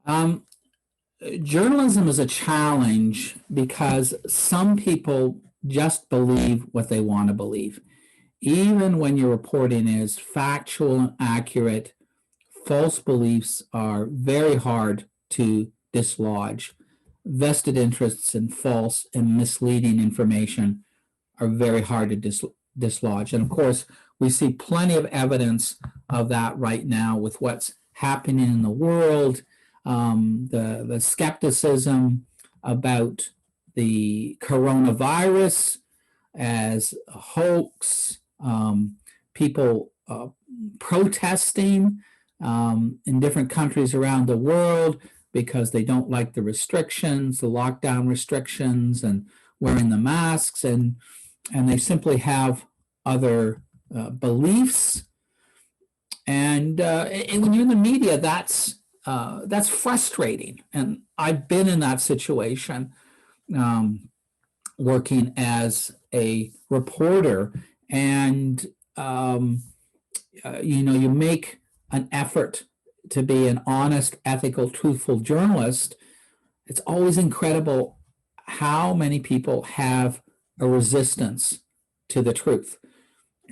Um, Journalism is a challenge because some people just believe what they want to believe. Even when your reporting is factual and accurate, false beliefs are very hard to dislodge. Vested interests and false and misleading information are very hard to dislodge. And of course, we see plenty of evidence of that right now with what's happening in the world, the skepticism about the coronavirus as a hoax, people protesting in different countries around the world because they don't like the restrictions, the lockdown restrictions, and wearing the masks, and they simply have other beliefs. And when you're in the media, that's frustrating. And I've been in that situation, working as a reporter, and you make an effort to be an honest, ethical, truthful journalist. It's always incredible how many people have a resistance to the truth.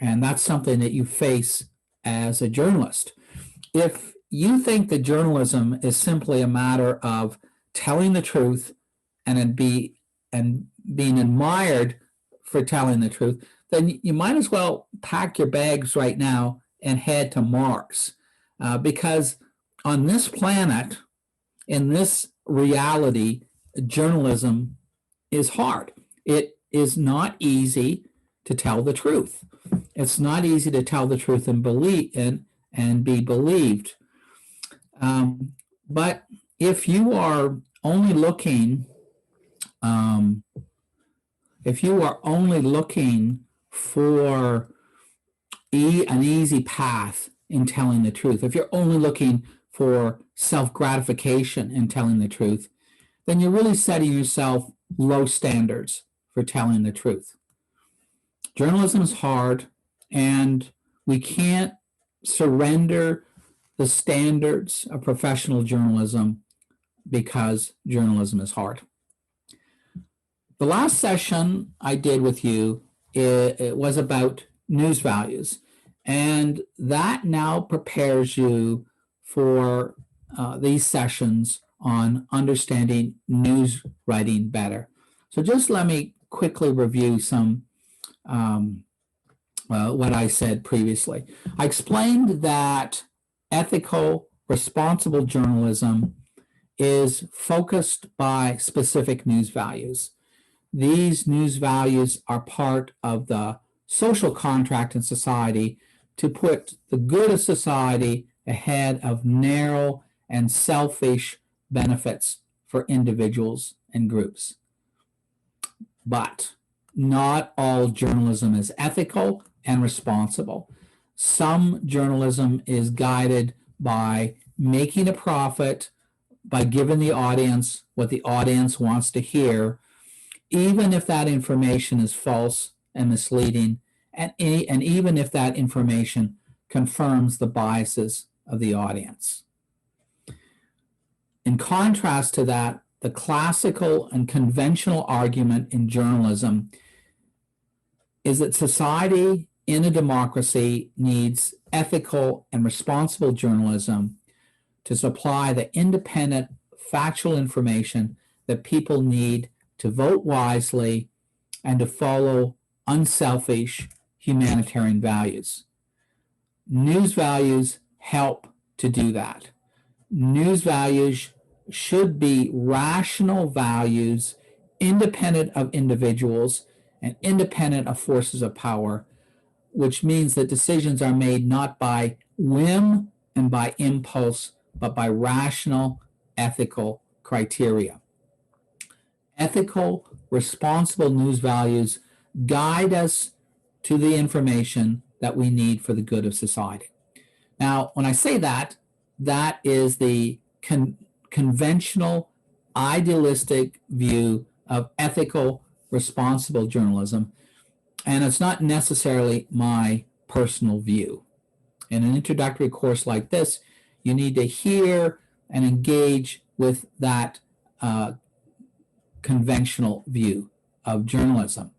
And that's something that you face as a journalist. If you think that journalism is simply a matter of telling the truth and being admired for telling the truth, then you might as well pack your bags right now and head to Mars. Because on this planet, in this reality, journalism is hard. It is not easy to tell the truth. It's not easy to tell the truth and be believed. But if you are only looking, for an easy path in telling the truth, if you're only looking for self-gratification in telling the truth, then you're really setting yourself low standards for telling the truth. Journalism is hard, and we can't surrender the standards of professional journalism because journalism is hard. The last session I did with you, it was about news values, and that now prepares you for these sessions on understanding news writing better. So just let me quickly review some what I said previously. I explained that ethical, responsible journalism is focused by specific news values. These news values are part of the social contract in society to put the good of society ahead of narrow and selfish benefits for individuals and groups. But not all journalism is ethical and responsible. Some journalism is guided by making a profit, by giving the audience what the audience wants to hear, even if that information is false and misleading, and even if that information confirms the biases of the audience. In contrast to that, the classical and conventional argument in journalism is that society in a democracy needs ethical and responsible journalism to supply the independent, factual information that people need to vote wisely and to follow unselfish humanitarian values. News values help to do that. News values should be rational values, independent of individuals and independent of forces of power, which means that decisions are made not by whim and by impulse, but by rational, ethical criteria. Ethical, responsible news values guide us to the information that we need for the good of society. Now, when I say that, that is the conventional, idealistic view of ethical, responsible journalism, and it's not necessarily my personal view. In an introductory course like this, you need to hear and engage with that conventional view of journalism.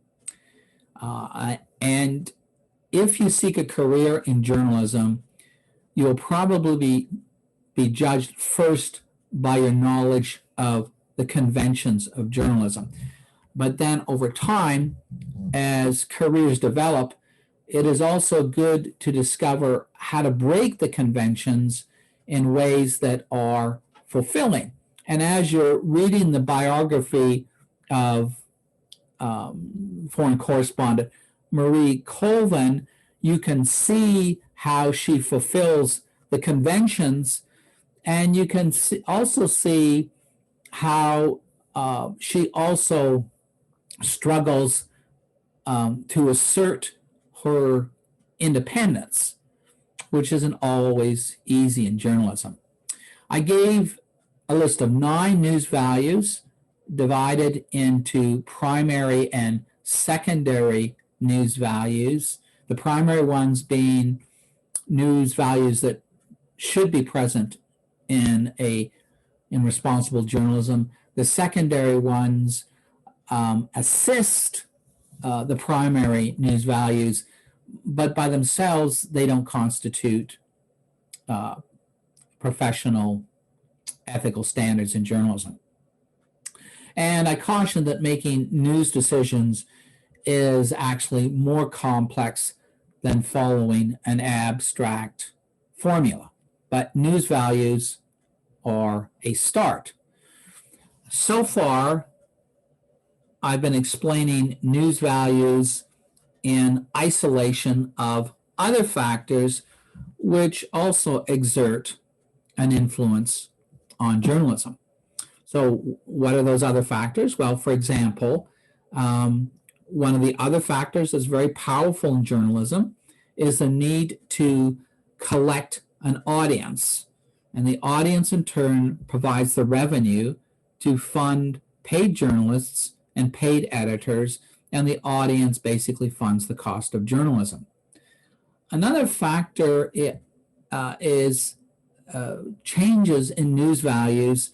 And if you seek a career in journalism, you will probably be judged first by your knowledge of the conventions of journalism. But then over time, as careers develop, it is also good to discover how to break the conventions in ways that are fulfilling. And as you're reading the biography of foreign correspondent Marie Colvin, you can see how she fulfills the conventions, and you can also see how she also struggles to assert her independence, which isn't always easy in journalism. I gave a list of 9 news values divided into primary and secondary news values, the primary ones being news values that should be present in responsible journalism. The secondary ones assist the primary news values, but by themselves they don't constitute professional ethical standards in journalism. And I caution that making news decisions is actually more complex than following an abstract formula. But news values are a start. So far, I've been explaining news values in isolation of other factors which also exert an influence on journalism. So what are those other factors? Well, for example, one of the other factors that's very powerful in journalism is the need to collect an audience. And the audience, in turn, provides the revenue to fund paid journalists and paid editors, and the audience basically funds the cost of journalism. Another factor is changes in news values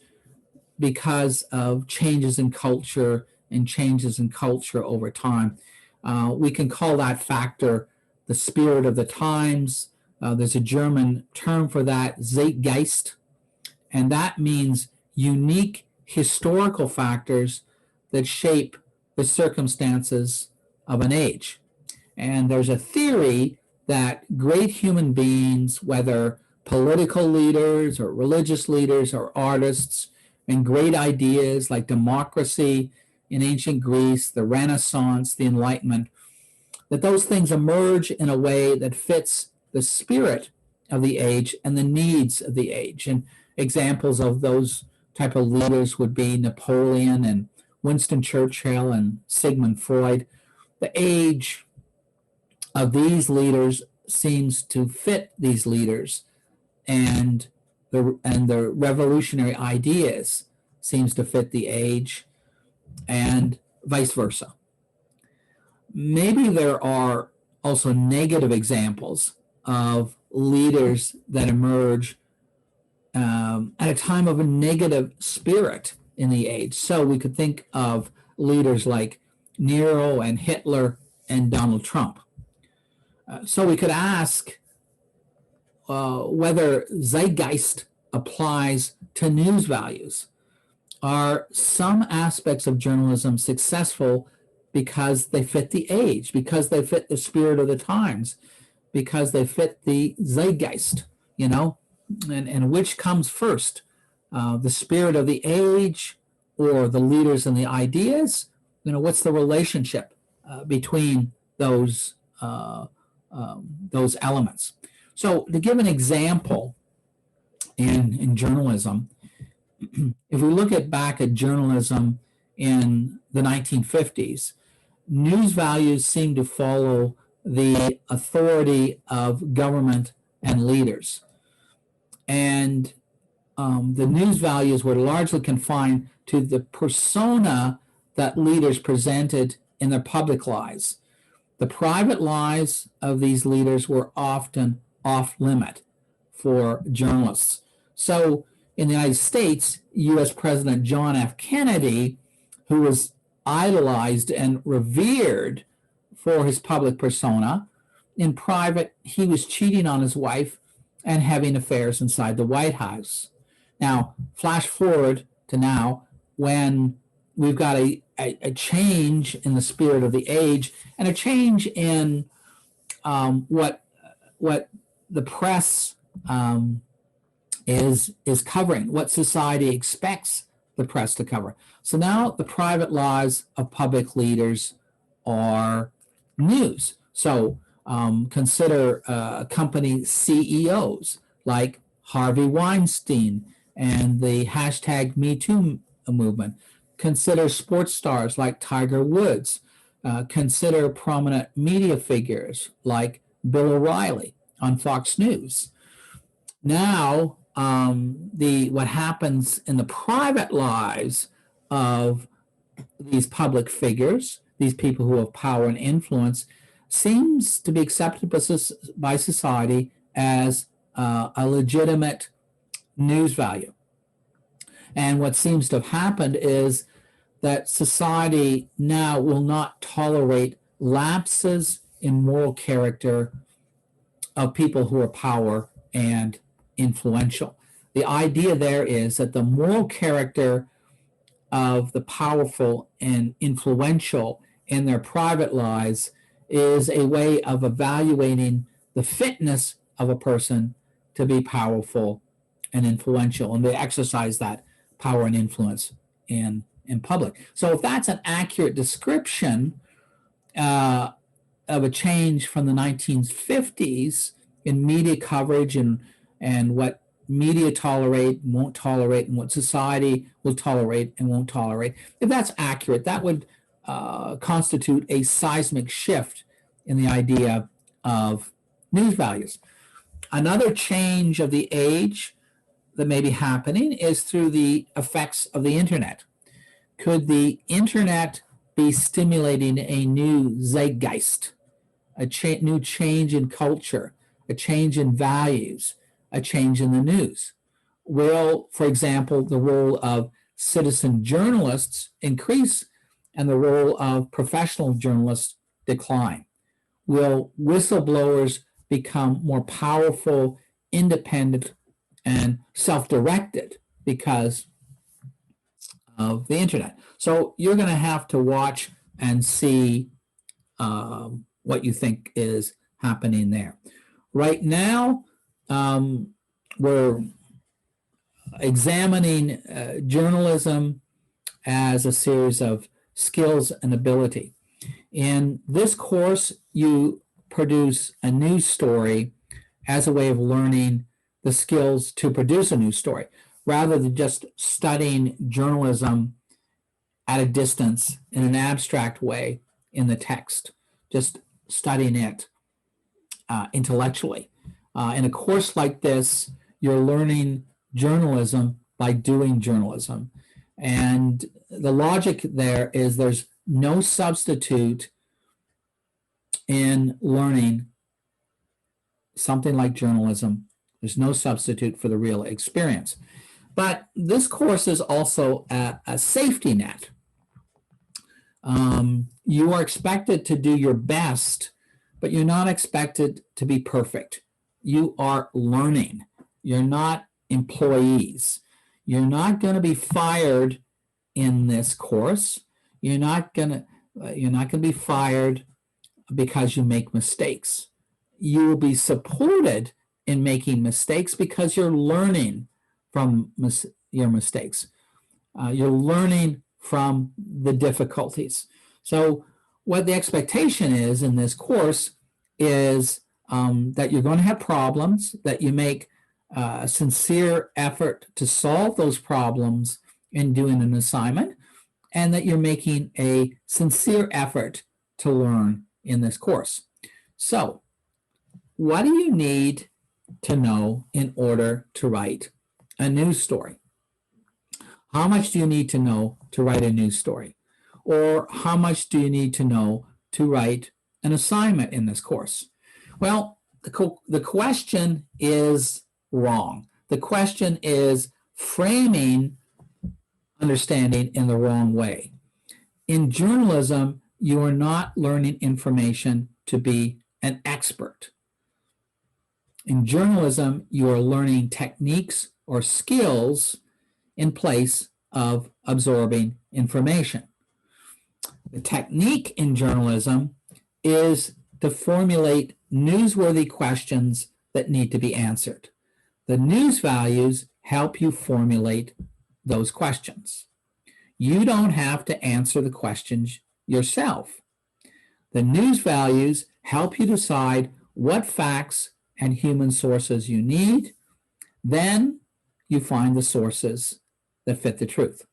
because of changes in culture and changes in culture over time. We can call that factor the spirit of the times. There's a German term for that, Zeitgeist, and that means unique historical factors that shape the circumstances of an age. And there's a theory that great human beings, whether political leaders or religious leaders or artists, and great ideas like democracy in ancient Greece, the Renaissance, the Enlightenment, that those things emerge in a way that fits the spirit of the age and the needs of the age. And examples of those type of leaders would be Napoleon and Winston Churchill and Sigmund Freud. The age of these leaders seems to fit these leaders, and the revolutionary ideas seems to fit the age, and vice versa. Maybe there are also negative examples of leaders that emerge at a time of a negative spirit in the age. So we could think of leaders like Nero and Hitler and Donald Trump. So we could ask whether zeitgeist applies to news values. Are some aspects of journalism successful because they fit the age, because they fit the spirit of the times, because they fit the zeitgeist, and which comes first, the spirit of the age or the leaders and the ideas? What's the relationship between those elements? So to give an example in journalism, if we look back at journalism in the 1950s, news values seem to follow the authority of government and leaders. And the news values were largely confined to the persona that leaders presented in their public lives. The private lives of these leaders were often off limit for journalists. So in the United States, U.S. President John F. Kennedy, who was idolized and revered for his public persona, in private, he was cheating on his wife and having affairs inside the White House. Now, flash forward to now, when we've got a change in the spirit of the age and a change in what the press is covering, what society expects the press to cover. So now the private lives of public leaders are news. So consider company CEOs like Harvey Weinstein and the hashtag #MeToo movement. Consider sports stars like Tiger Woods. Consider prominent media figures like Bill O'Reilly on Fox News. Now, what happens in the private lives of these public figures, these people who have power and influence, seems to be accepted by society as a legitimate news value. And what seems to have happened is that society now will not tolerate lapses in moral character of people who are power and influential. The idea there is that the moral character of the powerful and influential in their private lives is a way of evaluating the fitness of a person to be powerful and influential, and they exercise that power and influence in public. So if that's an accurate description of a change from the 1950s in media coverage and what media tolerate and won't tolerate and what society will tolerate and won't tolerate, if that's accurate, that would constitute a seismic shift in the idea of news values. Another change of the age that may be happening is through the effects of the internet. Could the internet be stimulating a new zeitgeist, a new change in culture, a change in values, a change in the news? Will, for example, the role of citizen journalists increase and the role of professional journalists decline? Will whistleblowers become more powerful, independent, and self-directed because of the internet? So you're going to have to watch and see what you think is happening there. Right now, we're examining journalism as a series of skills and ability. In this course, you produce a news story as a way of learning the skills to produce a news story, rather than just studying journalism at a distance in an abstract way in the text, just studying it intellectually. In a course like this, you're learning journalism by doing journalism. And the logic there is there's no substitute in learning something like journalism. There's no substitute for the real experience. But this course is also a safety net. You are expected to do your best, but you're not expected to be perfect. You are learning. You're not employees. You're not going to be fired in this course. You're not going to be fired because you make mistakes. You will be supported in making mistakes because you're learning from your mistakes. You're learning from the difficulties. So what the expectation is in this course is that you're going to have problems, that you make a sincere effort to solve those problems in doing an assignment, and that you're making a sincere effort to learn in this course. So what do you need to know in order to write a news story? How much do you need to know to write a news story? Or how much do you need to know to write an assignment in this course? Well, the question is wrong. The question is framing understanding in the wrong way. In journalism, you are not learning information to be an expert. In journalism, you are learning techniques or skills in place of absorbing information. The technique in journalism is to formulate newsworthy questions that need to be answered. The news values help you formulate those questions. You don't have to answer the questions yourself. The news values help you decide what facts and human sources you need. Then you find the sources that fit the truth.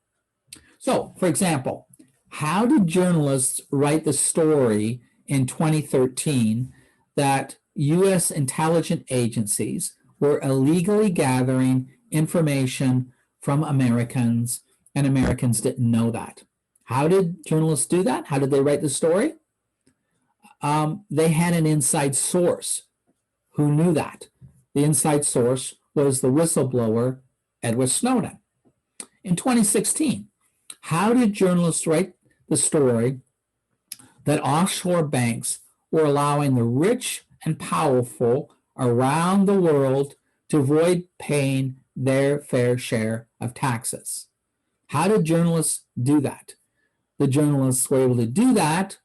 So, for example, how did journalists write the story in 2013 that U.S. intelligence agencies were illegally gathering information from Americans and Americans didn't know that? How did journalists do that? How did they write the story? They had an inside source who knew that. The inside source was the whistleblower, Edward Snowden. In 2016, how did journalists write the story that offshore banks were allowing the rich and powerful around the world to avoid paying their fair share of taxes? How did journalists do that? The journalists were able to do that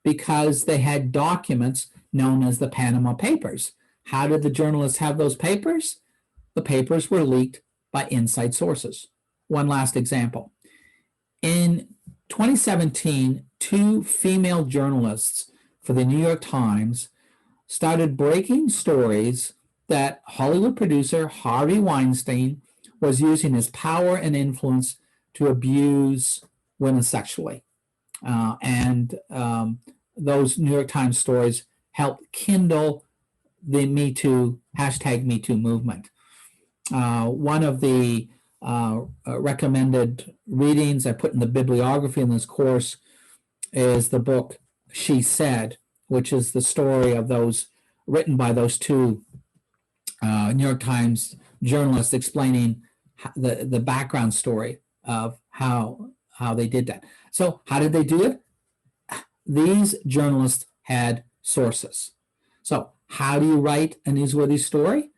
because they had documents known as the Panama Papers. How did the journalists have those papers? The papers were leaked by inside sources. One last example. In 2017, two female journalists for the New York Times started breaking stories that Hollywood producer Harvey Weinstein was using his power and influence to abuse women sexually. Those New York Times stories helped kindle the Me Too, hashtag Me Too movement. One of the recommended readings I put in the bibliography in this course is the book She Said, which is the story of those written by those two New York Times journalists explaining the background story of how they did that. So how did they do it? These journalists had sources. So how do you write a newsworthy story?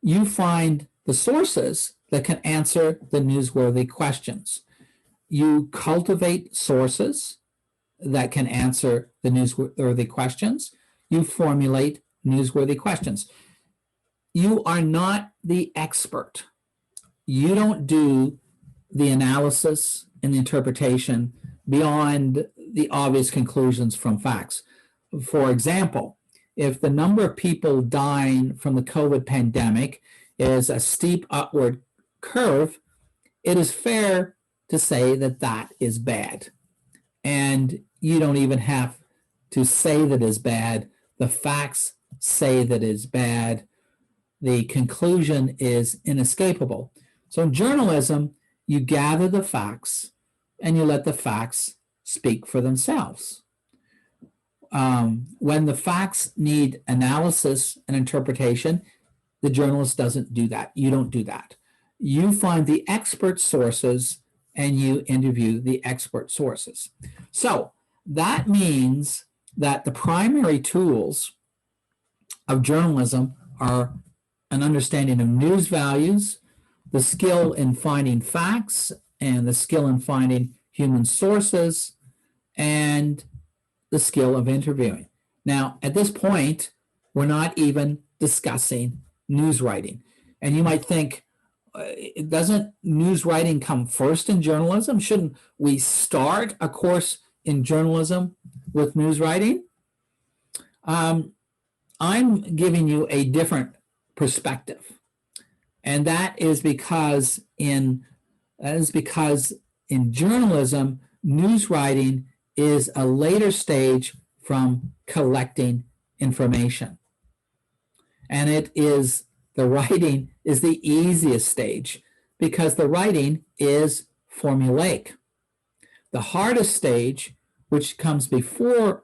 You find the sources that can answer the newsworthy questions. You cultivate sources that can answer the newsworthy questions. You formulate newsworthy questions. You are not the expert. You don't do the analysis and the interpretation beyond the obvious conclusions from facts. For example, if the number of people dying from the COVID pandemic is a steep upward curve, it is fair to say that that is bad. And you don't even have to say that is bad. The facts say that is bad. The conclusion is inescapable. So in journalism, you gather the facts and you let the facts speak for themselves. When the facts need analysis and interpretation, the journalist doesn't do that. You don't do that. You find the expert sources and you interview the expert sources. So that means that the primary tools of journalism are an understanding of news values, the skill in finding facts, and the skill in finding human sources, and the skill of interviewing. Now, at this point, we're not even discussing news writing. And you might think, doesn't news writing come first in journalism? Shouldn't we start a course in journalism with news writing? I'm giving you a different perspective. And that is because in journalism, news writing is a later stage from collecting information. And the writing is the easiest stage because the writing is formulaic. The hardest stage, which comes before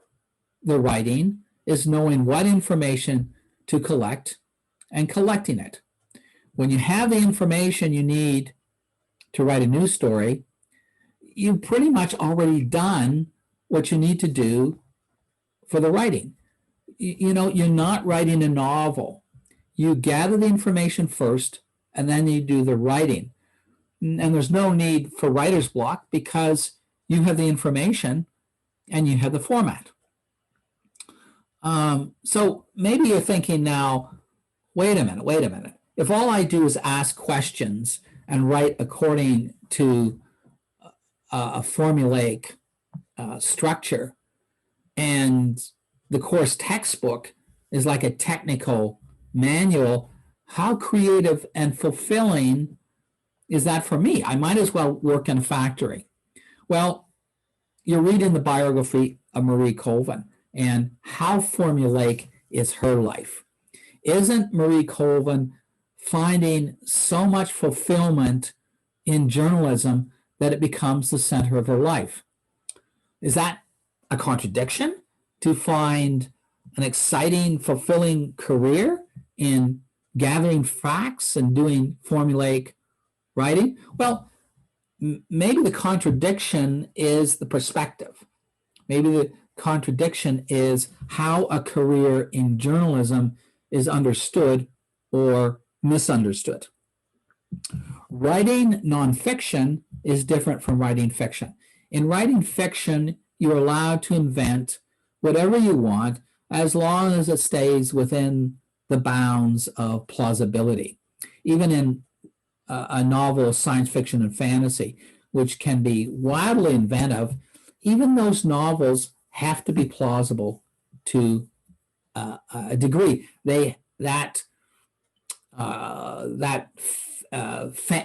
the writing, is knowing what information to collect and collecting it. When you have the information you need to write a news story, you've pretty much already done what you need to do for the writing. You know, you're not writing a novel. You gather the information first, and then you do the writing. And there's no need for writer's block because you have the information and you have the format. So maybe you're thinking now, wait a minute. If all I do is ask questions and write according to a formulaic structure, and the course textbook is like a technical manual, how creative and fulfilling is that for me? I might as well work in a factory. Well, you're reading the biography of Marie Colvin, and how formulaic is her life? Isn't Marie Colvin finding so much fulfillment in journalism that it becomes the center of her life? Is that a contradiction to find an exciting, fulfilling career in gathering facts and doing formulaic writing? Well, maybe the contradiction is the perspective. Maybe the contradiction is how a career in journalism is understood or misunderstood. Writing nonfiction is different from writing fiction. In writing fiction, you're allowed to invent whatever you want as long as it stays within the bounds of plausibility. Even in a novel, science fiction and fantasy, which can be wildly inventive, even those novels have to be plausible to a degree.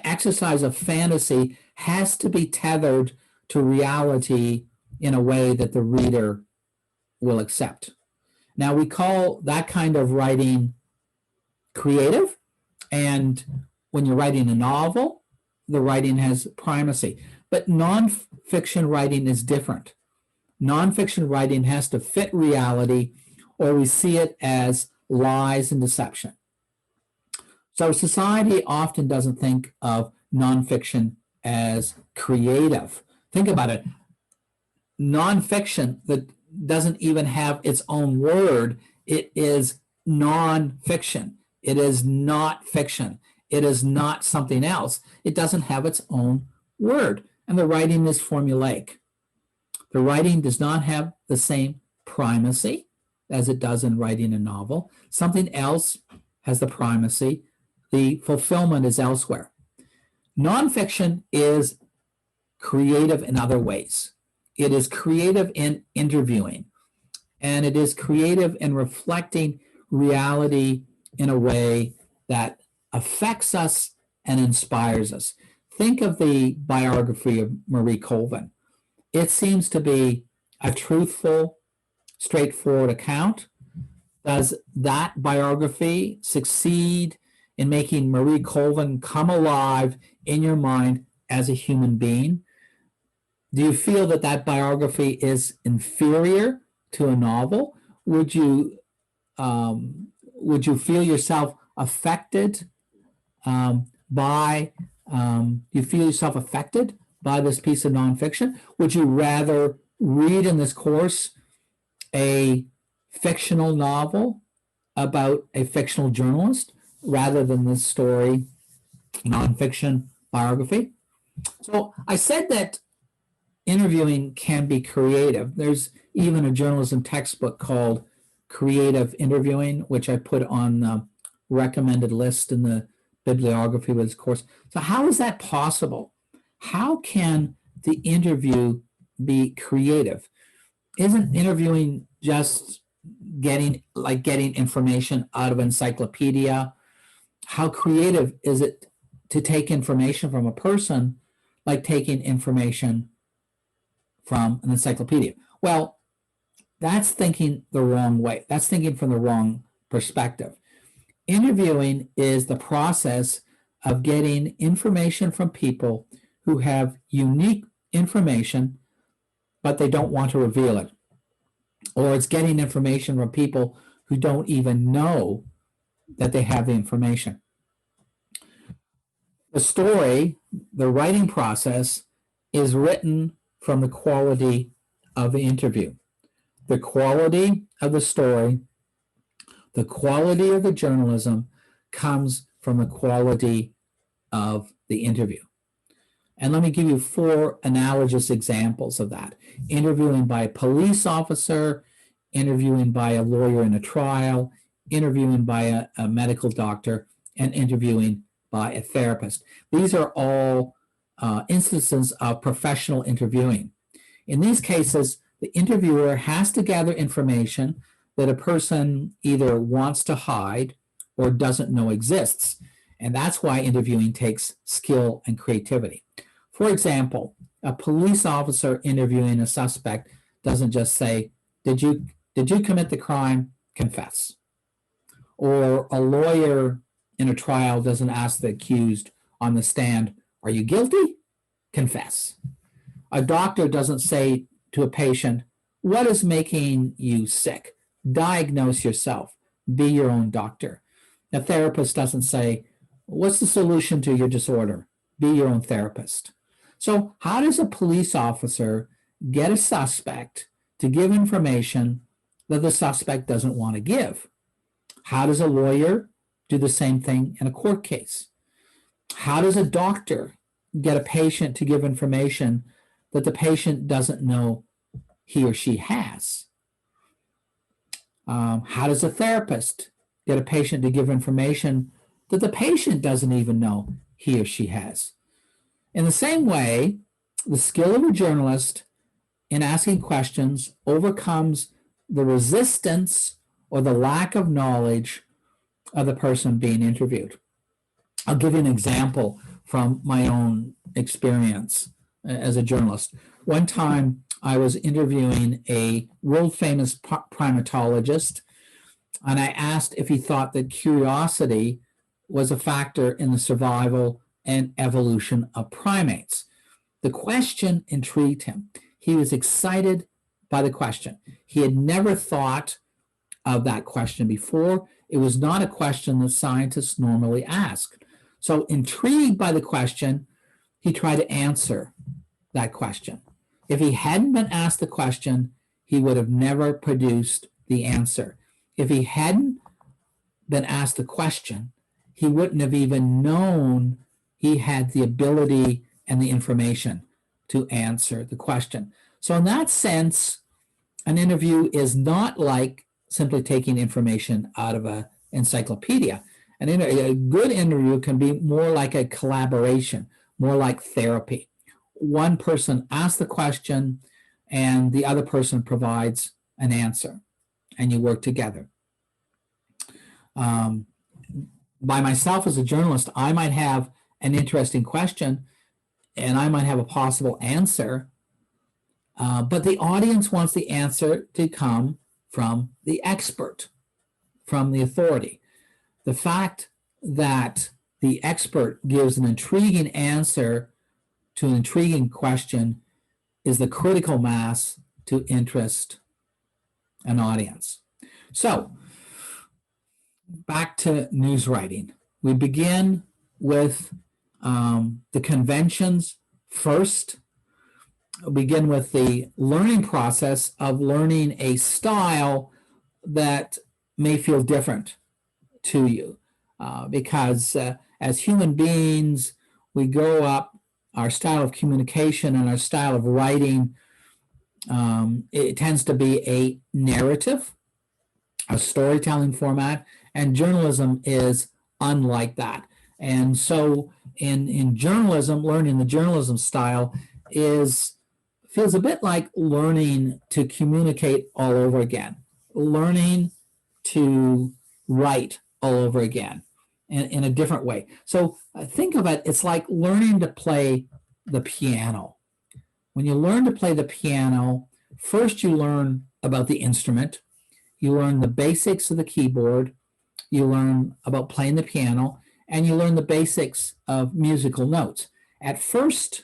Exercise of fantasy has to be tethered to reality in a way that the reader will accept. Now, we call that kind of writing creative, and when you're writing a novel, the writing has primacy. But nonfiction writing is different. Nonfiction writing has to fit reality, or we see it as lies and deception. So society often doesn't think of nonfiction as creative. Think about it. Nonfiction that doesn't even have its own word, it is nonfiction. It is not fiction. It is not something else. It doesn't have its own word. And the writing is formulaic. The writing does not have the same primacy as it does in writing a novel. Something else has the primacy. The fulfillment is elsewhere. Nonfiction is creative in other ways. It is creative in interviewing, and it is creative in reflecting reality in a way that affects us and inspires us. Think of the biography of Marie Colvin. It seems to be a truthful, straightforward account. Does that biography succeed in making Marie Colvin come alive in your mind as a human being? Do you feel that that biography is inferior to a novel? Would you feel yourself affected by this piece of nonfiction? Would you rather read in this course a fictional novel about a fictional journalist rather than this story, nonfiction biography? So I said that interviewing can be creative. There's even a journalism textbook called Creative Interviewing, which I put on the recommended list in the bibliography of this course. So how is that possible? How can the interview be creative? Isn't interviewing just getting information out of an encyclopedia? How creative is it to take information from a person like taking information from an encyclopedia? Well, that's thinking the wrong way. That's thinking from the wrong perspective. Interviewing is the process of getting information from people who have unique information, but they don't want to reveal it. Or it's getting information from people who don't even know that they have the information. The story the writing process is written from the quality of the interview, the quality of the story, the quality of the journalism comes from the quality of the interview. And let me give you 4 analogous examples of that. Interviewing by a police officer, interviewing by a lawyer in a trial, interviewing by a medical doctor, and interviewing by a therapist. These are all instances of professional interviewing. In these cases, the interviewer has to gather information that a person either wants to hide or doesn't know exists. And that's why interviewing takes skill and creativity. For example, a police officer interviewing a suspect doesn't just say, did you commit the crime? Confess. Or a lawyer in a trial doesn't ask the accused on the stand, are you guilty? Confess. A doctor doesn't say to a patient, what is making you sick? Diagnose yourself. Be your own doctor. A therapist doesn't say, what's the solution to your disorder? Be your own therapist. So how does a police officer get a suspect to give information that the suspect doesn't want to give? How does a lawyer do the same thing in a court case? How does a doctor get a patient to give information that the patient doesn't know he or she has? How does a therapist get a patient to give information that the patient doesn't even know he or she has? In the same way, the skill of a journalist in asking questions overcomes the resistance or the lack of knowledge of the person being interviewed. I'll give you an example from my own experience as a journalist. One time I was interviewing a world-famous primatologist, and I asked if he thought that curiosity was a factor in the survival and evolution of primates. The question intrigued him. He was excited by the question. He had never thought of that question before. It was not a question that scientists normally ask. So intrigued by the question, he tried to answer that question. If he hadn't been asked the question, he would have never produced the answer. If he hadn't been asked the question, he wouldn't have even known he had the ability and the information to answer the question. So in that sense, an interview is not like simply taking information out of an encyclopedia. A good interview can be more like a collaboration, more like therapy. One person asks the question and the other person provides an answer, and you work together. By myself as a journalist, I might have an interesting question and I might have a possible answer, but the audience wants the answer to come from the expert, from the authority. The fact that the expert gives an intriguing answer to an intriguing question is the critical mass to interest an audience. So, back to news writing. We begin with the conventions first. We begin with the learning process of learning a style that may feel different to you because as human beings, we grow up, our style of communication and our style of writing, it tends to be a narrative, a storytelling format, and journalism is unlike that. And so in journalism, learning the journalism style feels a bit like learning to communicate all over again, learning to write all over again in a different way. So think of it, it's like learning to play the piano. When you learn to play the piano, first you learn about the instrument, you learn the basics of the keyboard, you learn about playing the piano, and you learn the basics of musical notes. At first,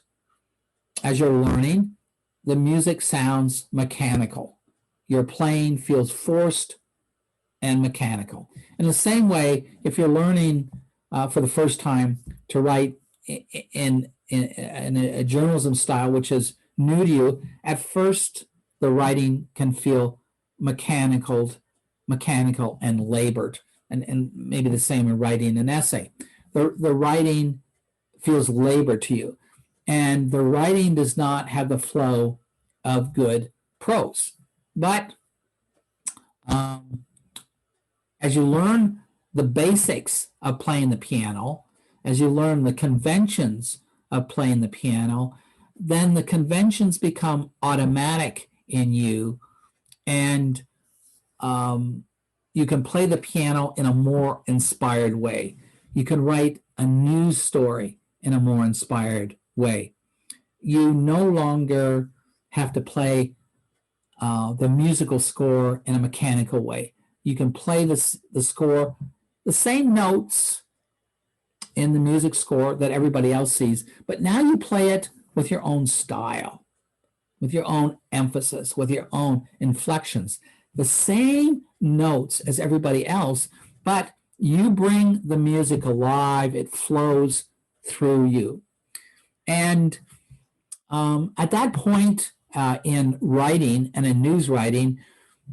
as you're learning, the music sounds mechanical. Your playing feels forced and mechanical. In the same way, if you're learning for the first time to write in in a journalism style which is new to you, at first the writing can feel mechanical and labored, and maybe the same in writing an essay. The writing feels labored to you, and the writing does not have the flow of good prose. But as you learn the basics of playing the piano, as you learn the conventions of playing the piano, then the conventions become automatic in you, and you can play the piano in a more inspired way. You can write a news story in a more inspired way. You no longer have to play the musical score in a mechanical way. You can play the score, the same notes in the music score that everybody else sees, but now you play it with your own style, with your own emphasis, with your own inflections. The same notes as everybody else, but you bring the music alive. It flows through you. And at that point in writing and in news writing,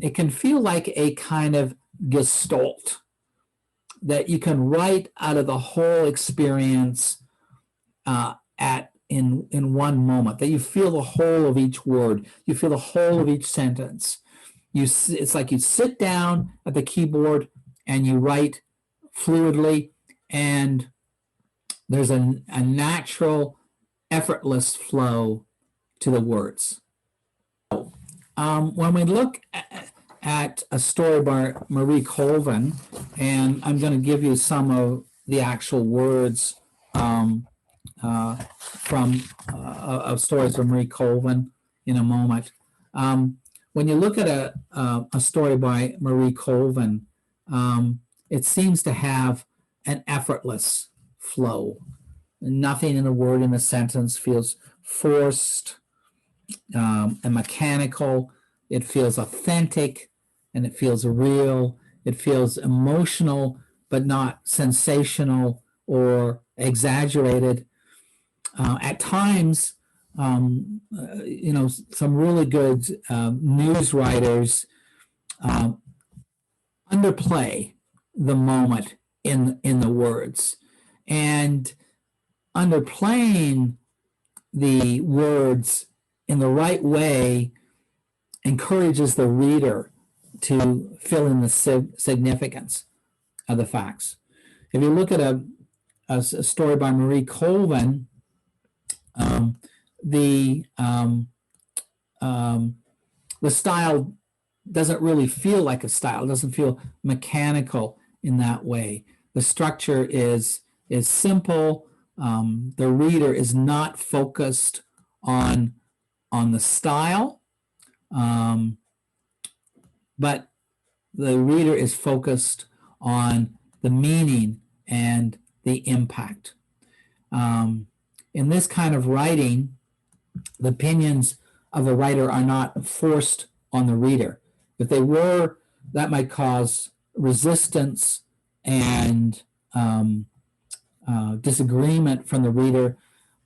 it can feel like a kind of gestalt that you can write out of the whole experience in one moment, that you feel the whole of each word, you feel the whole of each sentence. It's like you sit down at the keyboard and you write fluidly, and there's a natural, effortless flow to the words. When we look at a story by Marie Colvin, and I'm going to give you some of the actual words from of stories from Marie Colvin in a moment. When you look at a story by Marie Colvin, it seems to have an effortless flow. Nothing in a word in a sentence feels forced and mechanical. It feels authentic, and it feels real. It feels emotional, but not sensational or exaggerated. At times, some really good news writers underplay the moment in the words, and underplaying the words in the right way encourages the reader to fill in the significance of the facts. If you look at a story by Marie Colvin, the style doesn't really feel like a style. It doesn't feel mechanical in that way. The structure is simple. The reader is not focused on the style, but the reader is focused on the meaning and the impact. In this kind of writing, the opinions of the writer are not forced on the reader. If they were, that might cause resistance and disagreement from the reader,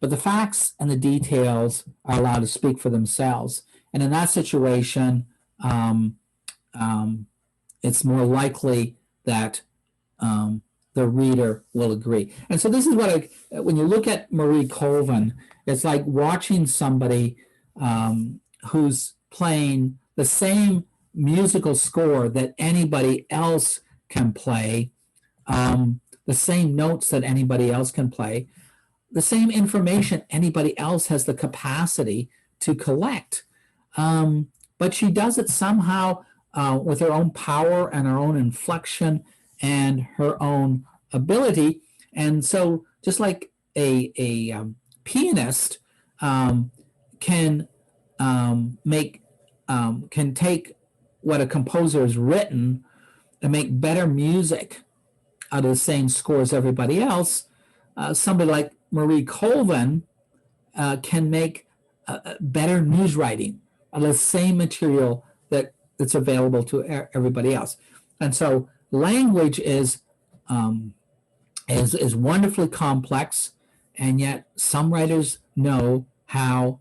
but the facts and the details are allowed to speak for themselves. And in that situation, it's more likely that the reader will agree. And so this is what when you look at Marie Colvin, it's like watching somebody who's playing the same musical score that anybody else can play, the same notes that anybody else can play, the same information anybody else has the capacity to collect. But she does it somehow with her own power and her own inflection and her own ability. And so just like a pianist can take what a composer has written and make better music out of the same score as everybody else, somebody like Marie Colvin can make better news writing out of the same material that's available to everybody else. And so language is wonderfully complex. and yet some writers know how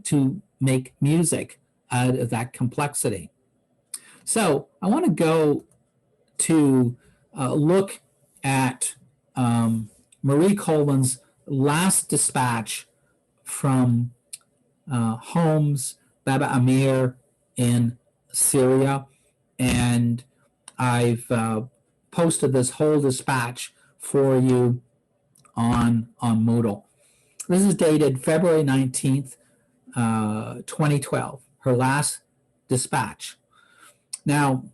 to make music out of that complexity. So I want to go to look at Marie Colvin's last dispatch from Homs Baba Amir in Syria, and I've posted this whole dispatch for you on Moodle. This is dated February 19th, 2012, her last dispatch. Now,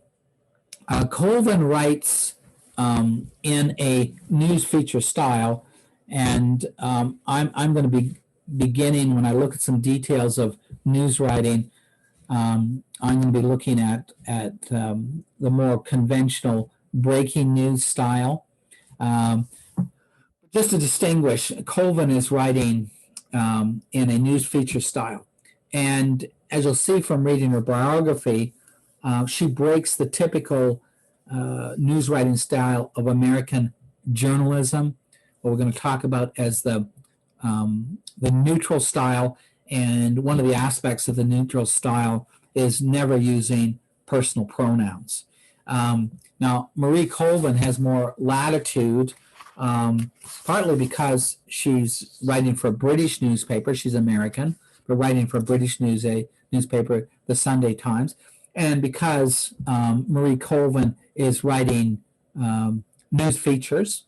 Colvin writes in a news feature style, and I'm going to be beginning, when I look at some details of news writing, I'm going to be looking at the more conventional breaking news style. Just to distinguish, Colvin is writing in a news feature style. And as you'll see from reading her biography, she breaks the typical news writing style of American journalism, what we're going to talk about as the neutral style. And one of the aspects of the neutral style is never using personal pronouns. Now, Marie Colvin has more latitude, partly because she's writing for a British newspaper. She's American, but writing for a British newspaper, the Sunday Times, and because Marie Colvin is writing news features,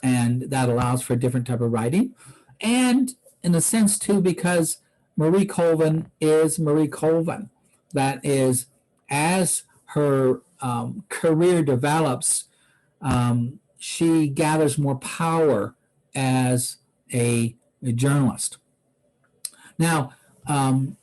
and that allows for a different type of writing. And in a sense, too, because Marie Colvin is Marie Colvin. That is, as her career develops, she gathers more power as a journalist. Now, a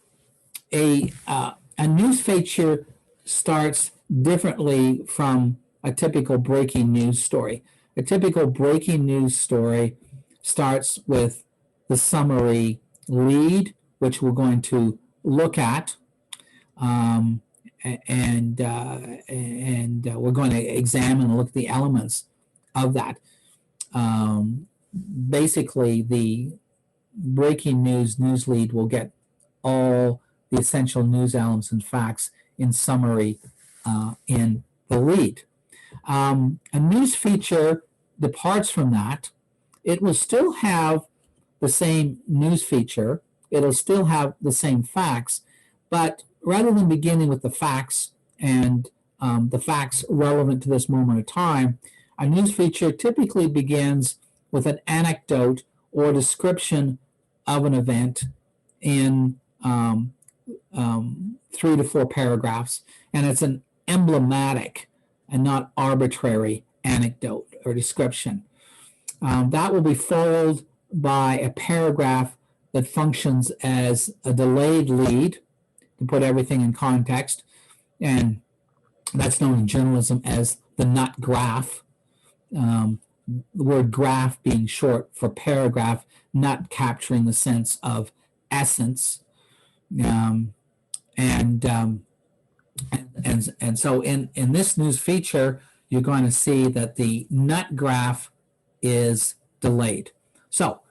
news feature starts differently from a typical breaking news story. A typical breaking news story starts with the summary lead, which we're going to look at, and we're going to examine and look at the elements of that. Basically, the breaking news lead will get all the essential news elements and facts in summary in the lead. A news feature departs from that. It will still have the same news feature. It'll still have the same facts, but rather than beginning with the facts and the facts relevant to this moment of time, a news feature typically begins with an anecdote or description of an event in 3 to 4 paragraphs, and it's an emblematic and not arbitrary anecdote or description. That will be followed by a paragraph that functions as a delayed lead to put everything in context, and that's known in journalism as the nut graph. The word graph being short for paragraph, nut capturing the sense of essence. And so in this news feature, you're going to see that the nut graph is delayed. So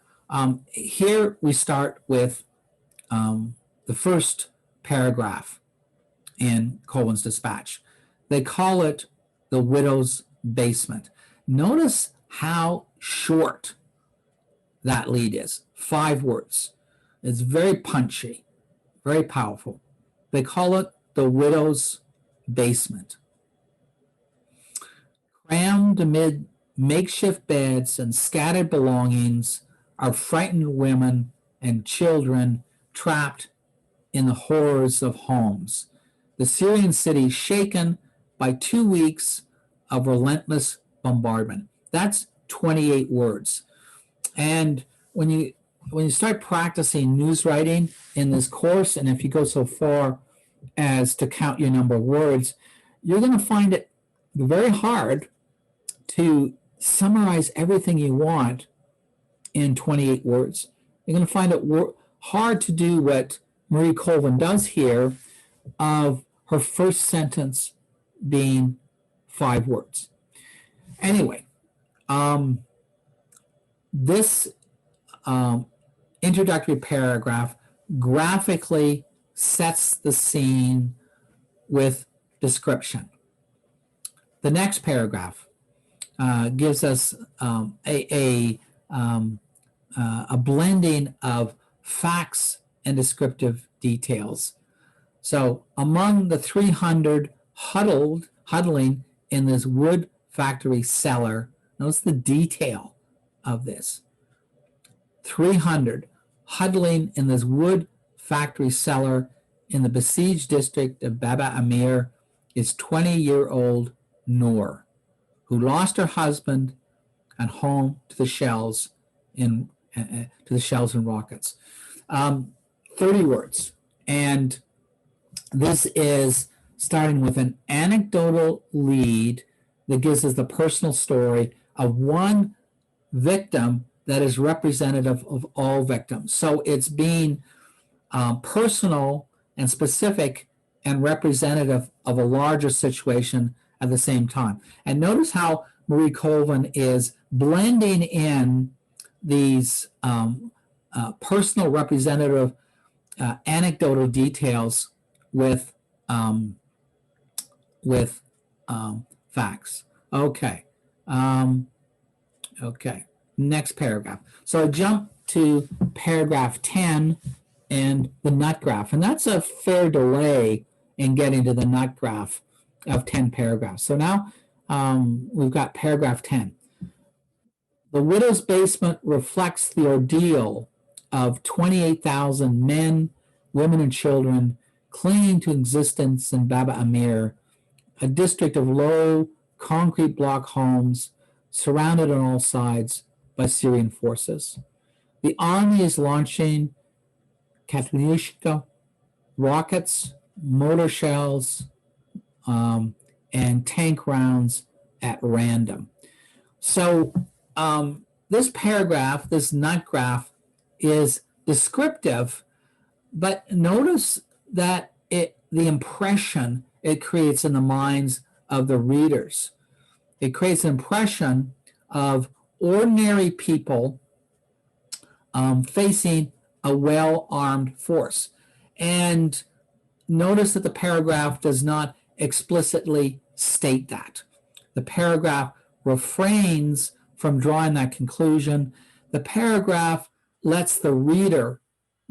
here we start with the first paragraph in Colvin's dispatch. They call it the widow's basement. Notice how short that lead is. 5 words. It's very punchy, very powerful. They call it the widow's basement. Crammed amid makeshift beds and scattered belongings are frightened women and children trapped in the horrors of Homs. The Syrian city shaken by 2 weeks of relentless bombardment. That's 28 words. And when you start practicing news writing in this course, and if you go so far as to count your number of words, you're going to find it very hard to summarize everything you want in 28 words. You're going to find it hard to do what Marie Colvin does here, of her first sentence being 5 words. Anyway, this introductory paragraph graphically sets the scene with description. The next paragraph gives us a blending of facts and descriptive details. So among the 300 huddling in this wood factory cellar, notice the detail of this. 300 huddling in this wood factory cellar in the besieged district of Baba Amir is 20-year-old Noor, who lost her husband and home to the shells and rockets. 30 words, and this is starting with an anecdotal lead that gives us the personal story of one victim that is representative of all victims. So it's being personal and specific and representative of a larger situation at the same time. And notice how Marie Colvin is blending in these personal representative anecdotal details with facts. Okay. Okay. Next paragraph. So I jump to paragraph 10 and the nut graph, and that's a fair delay in getting to the nut graph of 10 paragraphs. So now we've got paragraph 10. The widow's basement reflects the ordeal of 28,000 men, women, and children clinging to existence in Baba Amir, a district of low concrete block homes surrounded on all sides by Syrian forces. The army is launching Katyusha rockets, mortar shells, and tank rounds at random. So this paragraph, this nut graph, is descriptive, but notice that the impression it creates in the minds of the readers. It creates an impression of ordinary people facing a well-armed force. And notice that the paragraph does not explicitly state that. The paragraph refrains from drawing that conclusion. The paragraph lets the reader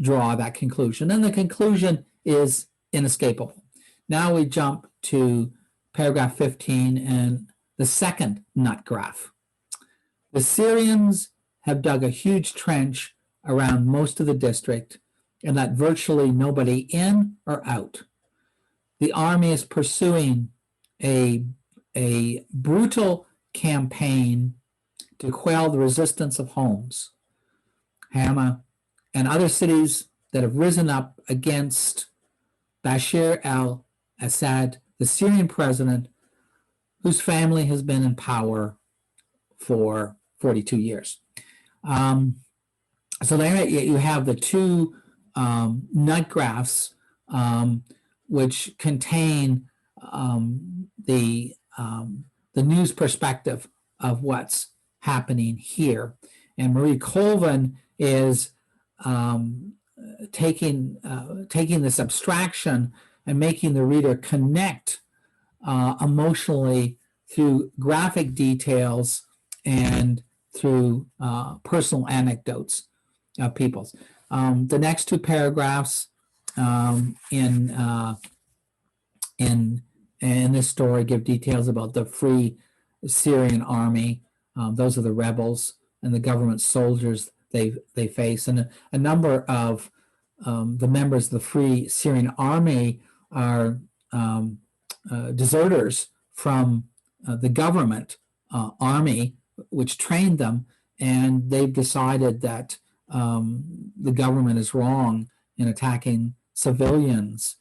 draw that conclusion, and the conclusion is inescapable. Now we jump to paragraph 15 and the second nut graph. The Syrians have dug a huge trench around most of the district and let virtually nobody in or out. The army is pursuing a brutal campaign to quell the resistance of Homs, Hama, and other cities that have risen up against Bashar al-Assad, the Syrian president, whose family has been in power for 42 years. So there you have the two nut graphs, which contain the news perspective of what's happening here. And Marie Colvin is taking this abstraction and making the reader connect emotionally through graphic details and through personal anecdotes of people's. The next two paragraphs in this story give details about the Free Syrian Army. Those are the rebels and the government soldiers they face, and a number of the members of the Free Syrian Army are deserters from the government army, which trained them, and they've decided that the government is wrong in attacking civilians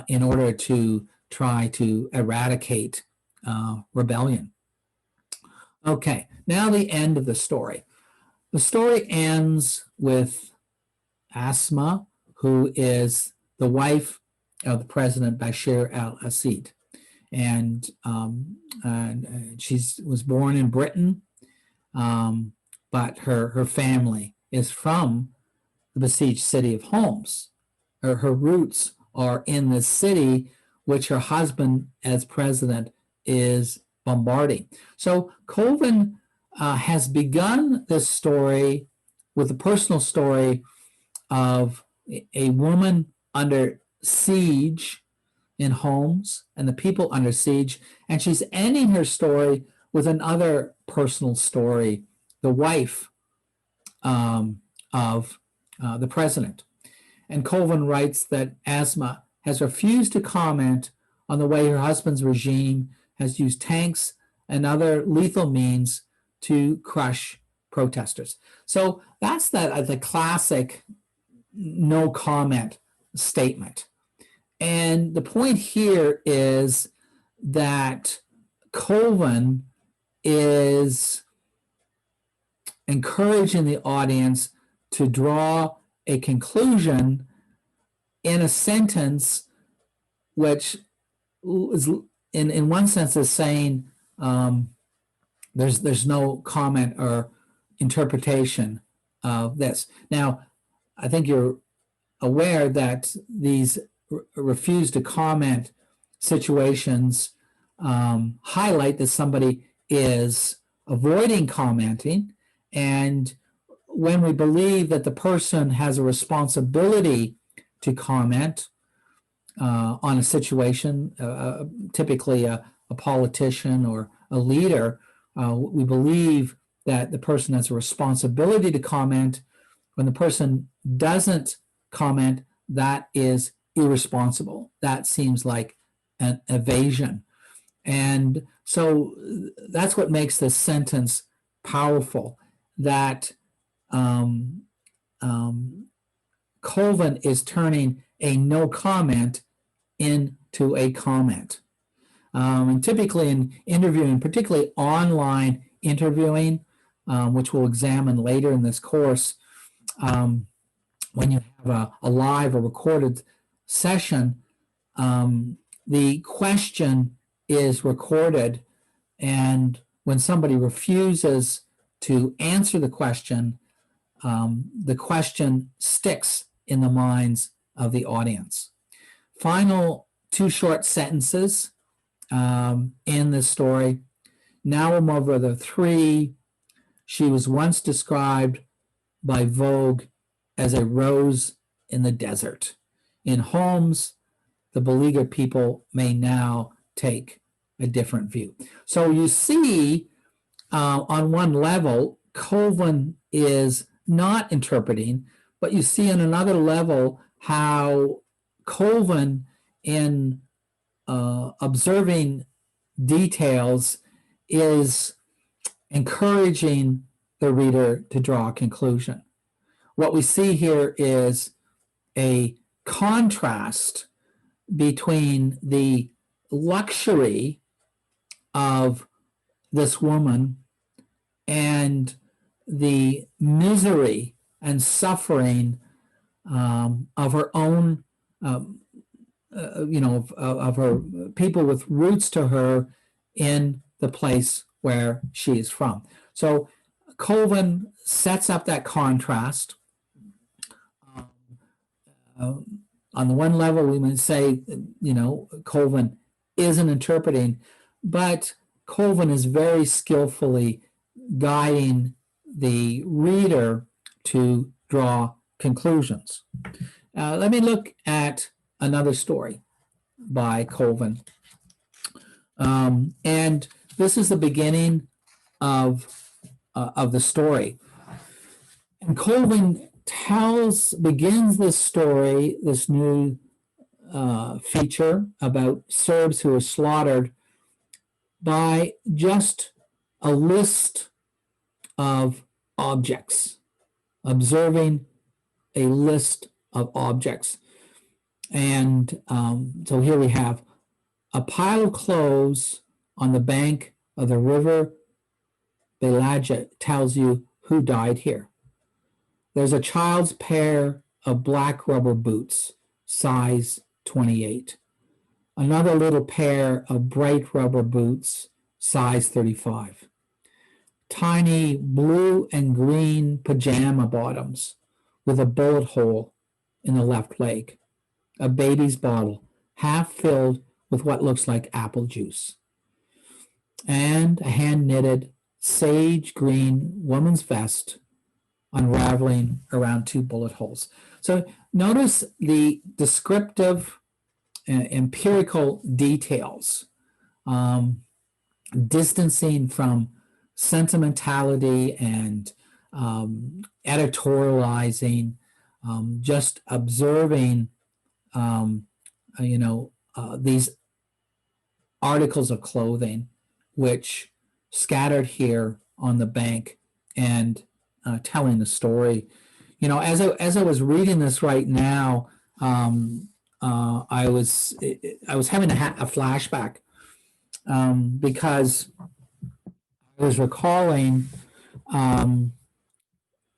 in order to try to eradicate rebellion. Okay, now the end of the story. The story ends with Asma, who is the wife of the president Bashar al-Assad, and she was born in Britain, but her family is from the besieged city of Homs. Her roots are in the city which her husband, as president, is bombarding. So Colvin has begun this story with a personal story of a woman under siege in Homs and the people under siege, and she's ending her story with another personal story, the wife of the president. And Colvin writes that Asma has refused to comment on the way her husband's regime has used tanks and other lethal means to crush protesters. So that's the classic no comment statement. And the point here is that Colvin is encouraging the audience to draw a conclusion in a sentence which is, in one sense, is saying there's no comment or interpretation of this. Now, I think you're aware that these refuse to comment situations highlight that somebody is avoiding commenting, and when we believe that the person has a responsibility to comment on a situation, typically a politician or a leader, we believe that the person has a responsibility to comment. When the person doesn't comment, that is irresponsible. That seems like an evasion. And so that's what makes this sentence powerful, that Colvin is turning a no comment into a comment. And typically in interviewing, particularly online interviewing, which we'll examine later in this course, when you have a live or recorded session, the question is recorded, and when somebody refuses to answer the question sticks in the minds of the audience. Final two short sentences in this story. Now we'll move over the three. She was once described by Vogue as a rose in the desert. In Homs, the beleaguered people may now take a different view. So you see, on one level, Colvin is not interpreting, but you see on another level how Colvin, in observing details, is encouraging the reader to draw a conclusion. What we see here is a contrast between the luxury of this woman and the misery and suffering of her own, of her people with roots to her in the place where she is from. So Colvin sets up that contrast. On the one level, we might say, Colvin isn't interpreting, but Colvin is very skillfully guiding the reader to draw conclusions. Let me look at another story by Colvin. And this is the beginning of the story. And Colvin begins this story, this new feature about Serbs who were slaughtered, by just a list of objects, observing a list of objects. And so here we have a pile of clothes on the bank of the river Belaja tells you who died here. There's a child's pair of black rubber boots, size 28. Another little pair of bright rubber boots, size 35. tiny blue and green pajama bottoms with a bullet hole in the left leg, a baby's bottle half filled with what looks like apple juice, and a hand-knitted sage green woman's vest unraveling around 2 bullet holes. So notice the descriptive empirical details, distancing from sentimentality and editorializing, just observing, these articles of clothing which scattered here on the bank and telling the story. As I was reading this right now, I was having a flashback, because I was recalling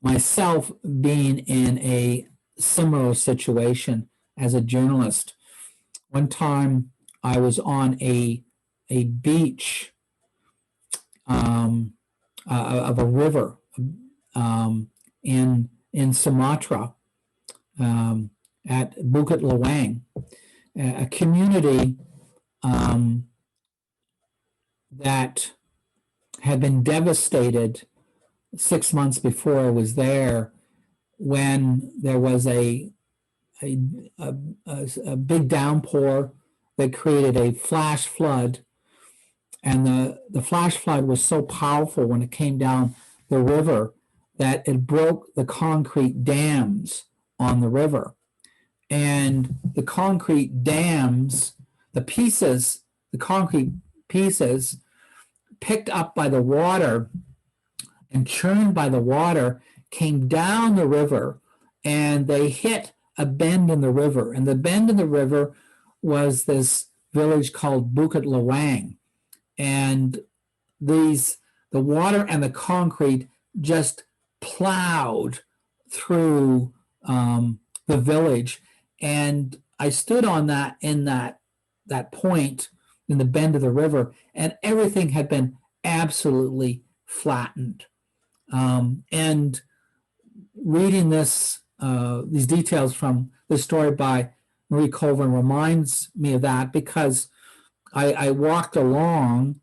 myself being in a similar situation as a journalist. One time I was on a beach of a river in Sumatra, at Bukit Lawang, a community that had been devastated 6 months before I was there, when there was a big downpour that created a flash flood. And the flash flood was so powerful when it came down the river that it broke the concrete dams on the river. And the concrete dams, the concrete pieces picked up by the water and churned by the water came down the river, and they hit a bend in the river. And the bend in the river was this village called Bukit Lawang. And the water and the concrete just plowed through the village. And I stood on that point in the bend of the river, and everything had been absolutely flattened. And reading these details from the story by Marie Colvin reminds me of that, because I walked along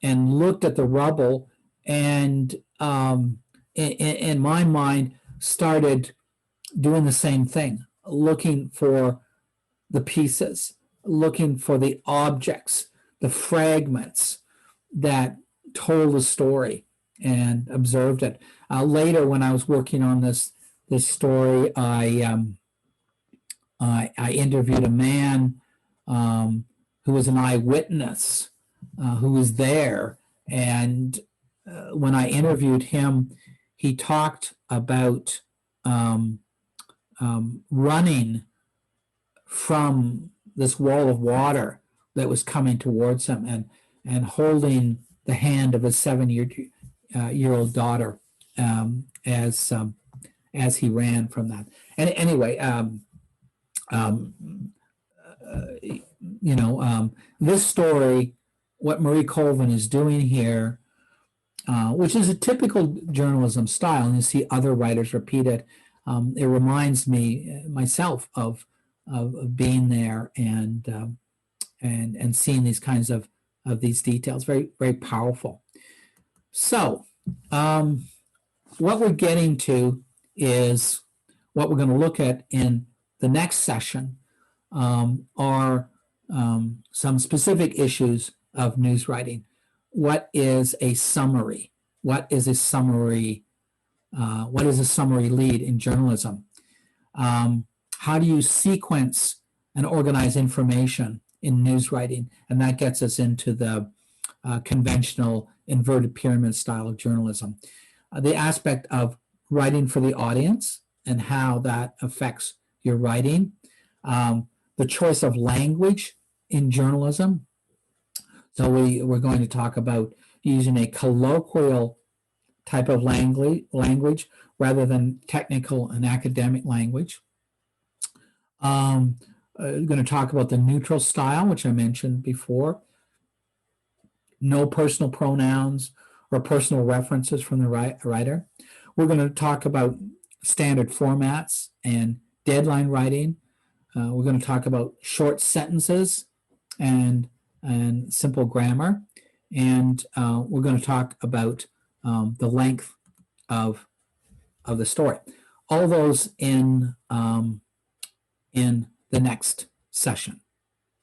and looked at the rubble, and in my mind started doing the same thing, looking for the pieces, looking for the objects, the fragments that told the story, and observed it. Later, when I was working on this story, I interviewed a man who was an eyewitness, who was there, and when I interviewed him, he talked about running from this wall of water that was coming towards him, and holding the hand of his 7-year-old daughter as he ran from that. And anyway, this story, what Marie Colvin is doing here, which is a typical journalism style, and you see other writers repeat it. It reminds me myself of being there and seeing these kinds of these details. Very, very powerful. So what we're getting to is what we're going to look at in the next session, are some specific issues of news writing. What is a summary? What is a summary? What is a summary lead in journalism? How do you sequence and organize information in news writing? And that gets us into the conventional inverted pyramid style of journalism. The aspect of writing for the audience and how that affects your writing. The choice of language in journalism. So we're going to talk about using a colloquial type of language rather than technical and academic language. We're going to talk about the neutral style, which I mentioned before. No personal pronouns, or personal references from the writer. We're going to talk about standard formats and deadline writing. We're going to talk about short sentences and simple grammar. And we're going to talk about the length of the story. All those in the next session.